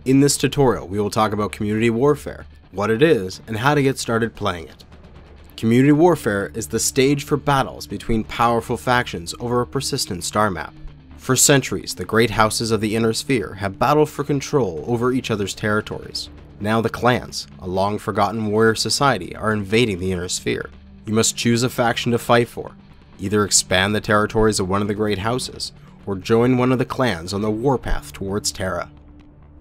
In this tutorial, we will talk about community warfare, what it is, and how to get started playing it. Community warfare is the stage for battles between powerful factions over a persistent star map. For centuries, the great houses of the Inner Sphere have battled for control over each other's territories. Now the clans, a long-forgotten warrior society, are invading the Inner Sphere. You must choose a faction to fight for. Either expand the territories of one of the great houses, or join one of the clans on the warpath towards Terra.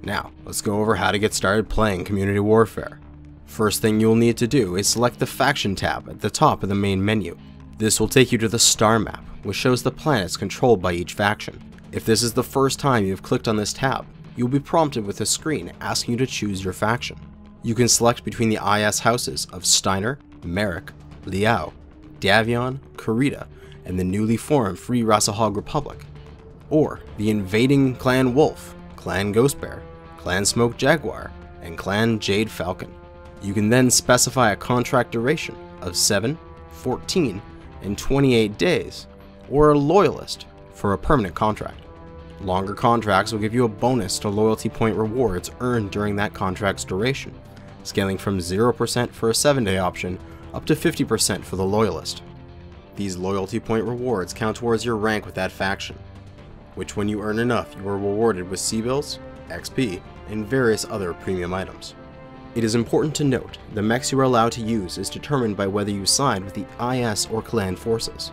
Now, let's go over how to get started playing community warfare. First thing you'll need to do is select the faction tab at the top of the main menu. This will take you to the star map, which shows the planets controlled by each faction. If this is the first time you've clicked on this tab, you'll be prompted with a screen asking you to choose your faction. You can select between the IS houses of Steiner, Merrick, Liao, Davion, Kurita, and the newly formed Free Rasahog Republic, or the invading Clan Wolf, Clan Ghostbear, Clan Smoke Jaguar, and Clan Jade Falcon. You can then specify a contract duration of 7, 14, and 28 days, or a loyalist for a permanent contract. Longer contracts will give you a bonus to loyalty point rewards earned during that contract's duration, scaling from 0% for a 7-day option up to 50% for the loyalist. These loyalty point rewards count towards your rank with that faction, which when you earn enough you are rewarded with C-bills, XP, and various other premium items. It is important to note, the mechs you are allowed to use is determined by whether you side with the IS or clan forces.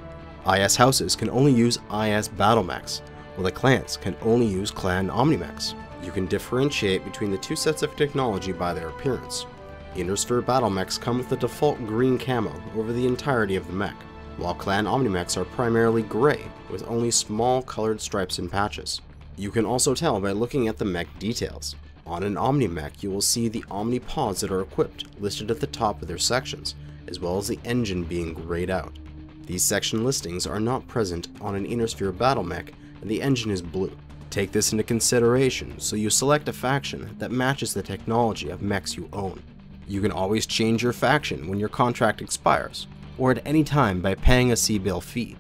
IS houses can only use IS battle mechs, while the clans can only use clan omni-mechs. You can differentiate between the two sets of technology by their appearance. Inner Sphere battle mechs come with the default green camo over the entirety of the mech, while clan omni-mechs are primarily gray with only small colored stripes and patches. You can also tell by looking at the mech details. On an omni-mech, you will see the omni pods that are equipped listed at the top of their sections, as well as the engine being grayed out. These section listings are not present on an Inner Sphere battle mech, and the engine is blue. Take this into consideration so you select a faction that matches the technology of mechs you own. You can always change your faction when your contract expires, or at any time by paying a C-bill fee.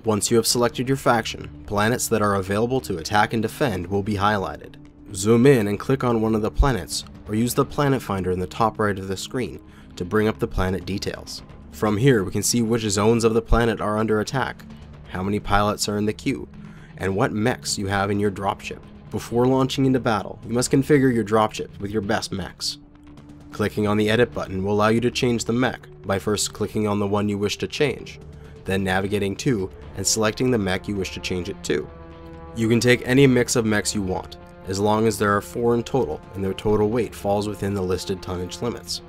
Once you have selected your faction, planets that are available to attack and defend will be highlighted. Zoom in and click on one of the planets, or use the planet finder in the top right of the screen to bring up the planet details. From here we can see which zones of the planet are under attack, how many pilots are in the queue, and what mechs you have in your dropship. Before launching into battle, you must configure your dropship with your best mechs. Clicking on the edit button will allow you to change the mech by first clicking on the one you wish to change, then navigating to and selecting the mech you wish to change it to. You can take any mix of mechs you want, as long as there are 4 in total and their total weight falls within the listed tonnage limits.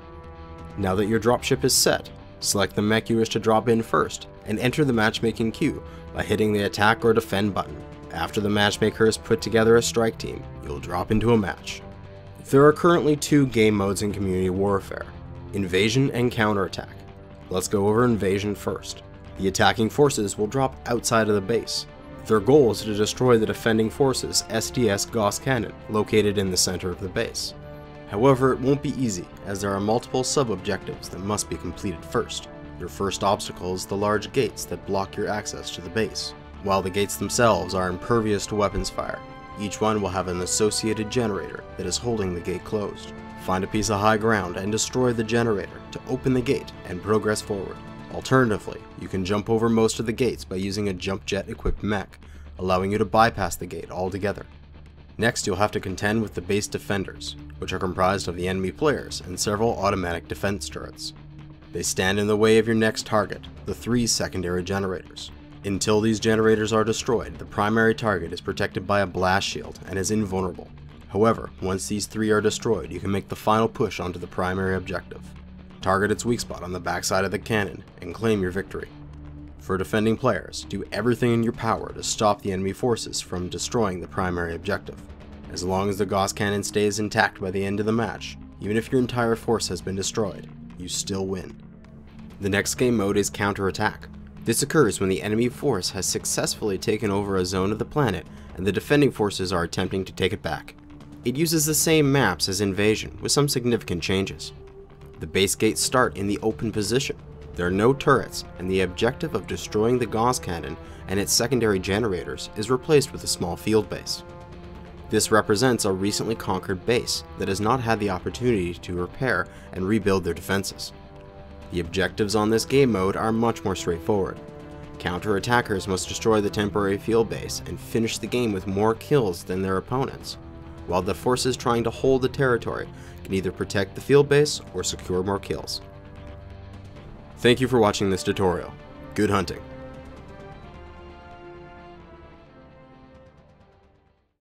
Now that your dropship is set, select the mech you wish to drop in first and enter the matchmaking queue by hitting the attack or defend button. After the matchmaker has put together a strike team, you'll drop into a match. There are currently 2 game modes in community warfare, invasion and counterattack. Let's go over invasion first. The attacking forces will drop outside of the base. Their goal is to destroy the defending forces' SDS Gauss cannon located in the center of the base. However, it won't be easy, as there are multiple sub-objectives that must be completed first. Your first obstacle is the large gates that block your access to the base. While the gates themselves are impervious to weapons fire, each one will have an associated generator that is holding the gate closed. Find a piece of high ground and destroy the generator to open the gate and progress forward. Alternatively, you can jump over most of the gates by using a jump jet equipped mech, allowing you to bypass the gate altogether. Next, you'll have to contend with the base defenders, which are comprised of the enemy players and several automatic defense turrets. They stand in the way of your next target, the 3 secondary generators. Until these generators are destroyed, the primary target is protected by a blast shield and is invulnerable. However, once these 3 are destroyed, you can make the final push onto the primary objective. Target its weak spot on the backside of the cannon and claim your victory. For defending players, do everything in your power to stop the enemy forces from destroying the primary objective. As long as the Gauss cannon stays intact by the end of the match, even if your entire force has been destroyed, you still win. The next game mode is counterattack. This occurs when the enemy force has successfully taken over a zone of the planet and the defending forces are attempting to take it back. It uses the same maps as Invasion with some significant changes. The base gates start in the open position. There are no turrets, and the objective of destroying the Gauss cannon and its secondary generators is replaced with a small field base. This represents a recently conquered base that has not had the opportunity to repair and rebuild their defenses. The objectives on this game mode are much more straightforward. Counter-attackers must destroy the temporary field base and finish the game with more kills than their opponents, while the forces trying to hold the territory can either protect the field base or secure more kills. Thank you for watching this tutorial. Good hunting!